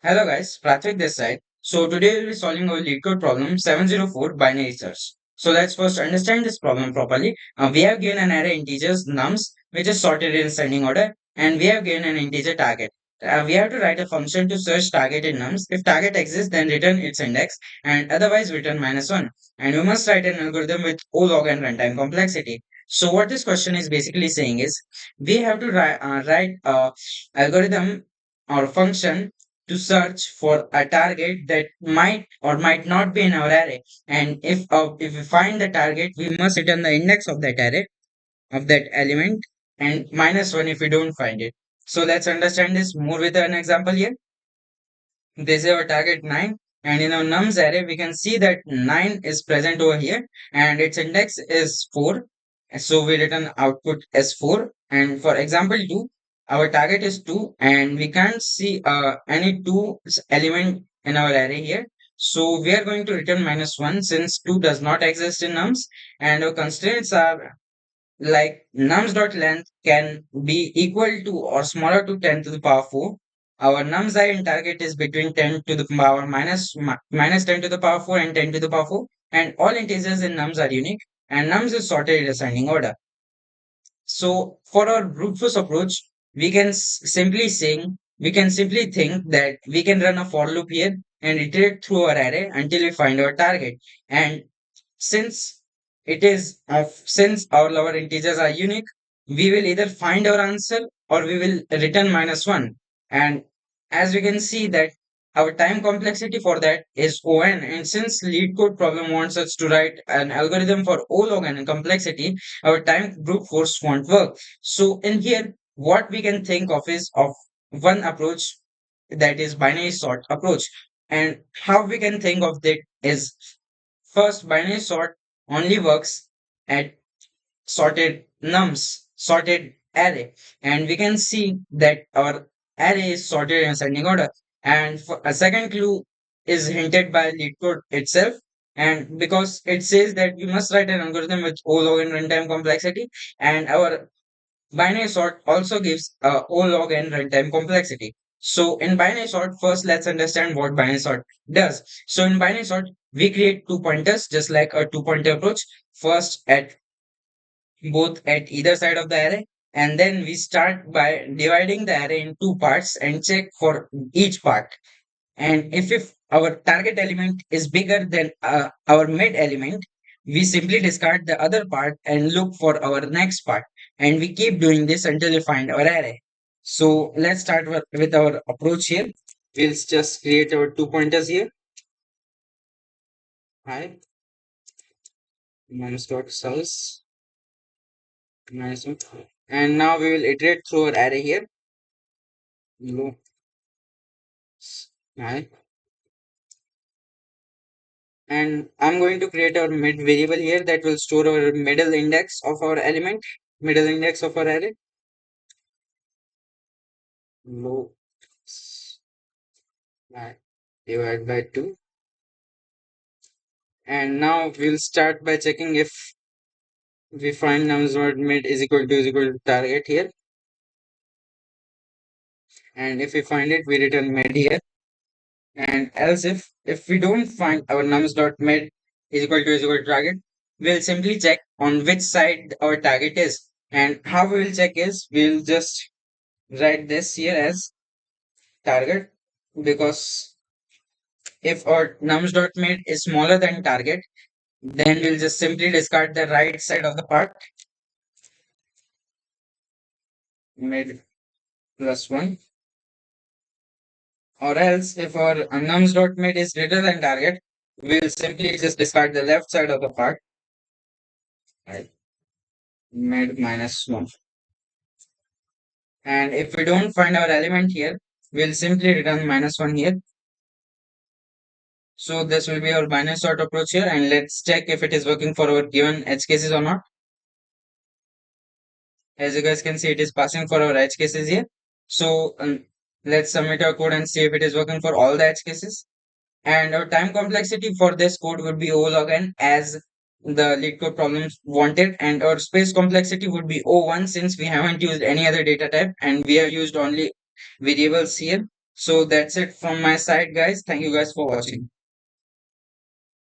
Hello guys, Prathik this side. So today we'll be solving our LeetCode problem 704 binary search. So let's first understand this problem properly. We have given an array integers nums which is sorted in ascending order, and we have given an integer target. We have to write a function to search target in nums. If target exists, then return its index, and otherwise return -1. And we must write an algorithm with O log and runtime complexity. So what this question is basically saying is we have to write a algorithm or function to search for a target that might or might not be in our array. And if we find the target, we must return the index of that array of that element and -1 if we don't find it. So let's understand this more with an example here. This is our target 9, and in our nums array we can see that 9 is present over here and its index is 4. So we return output as 4, and for example 2, our target is 2 and we can't see any 2 element in our array here. So we are going to return -1 since 2 does not exist in nums, and our constraints are like nums dot length can be equal to or smaller to 10 to the power 4. Our nums I in target is between 10 to the power minus 10 to the power 4 and 10 to the power 4. And all integers in nums are unique, and nums is sorted in ascending order. So for our brute force approach, we can we can simply think that we can run a for loop here and iterate through our array until we find our target. And since since all our integers are unique, we will either find our answer or we will return -1. And as we can see that our time complexity for that is O n. And since lead code problem wants us to write an algorithm for O log n complexity, our time brute force won't work. So in here, what we can think of is of one approach, that is binary sort approach. And how we can think of that is, first, binary sort only works at sorted array, and we can see that our array is sorted in ascending order. And for a second clue is hinted by LeetCode itself, and because it says that we must write an algorithm with O log and runtime complexity, and our binary sort also gives O log and runtime complexity. So in binary sort, first let's understand what binary sort does. So in binary sort, we create two pointers just like a two-pointer approach. First at both at either side of the array, and then we start by dividing the array in two parts and check for each part. And if our target element is bigger than our mid element, we simply discard the other part and look for our next part. And we keep doing this until we find our array. So let's start with our approach here. We'll just create our two pointers here. Hi, minus dot cells, minus one. And now we will iterate through our array here. Low, hi. And I'm going to create our mid variable here that will store our middle index of our element, middle index of our array. Low divide by 2. And now we'll start by checking if we find nums dot mid is equal to target here. And if we find it, we return mid here. And else if we don't find our nums dot mid is equal to target, we'll simply check on which side our target is. And how we will check is we'll just write this here as target, because if our nums dot mid is smaller than target, then we'll just simply discard the right side of the part, mid +1. Or else if our nums dot mid is greater than target, we'll simply just discard the left side of the part, right, mid -1. And if we don't find our element here, we'll simply return -1 here. So this will be our binary sort approach here, and let's check if it is working for our given edge cases or not. As you guys can see, it is passing for our edge cases here. So let's submit our code and see if it is working for all the edge cases. And our time complexity for this code would be O log n as the LeetCode problems wanted, and our space complexity would be O1 since we haven't used any other data type and we have used only variables here. So that's it from my side, guys. Thank you guys for watching.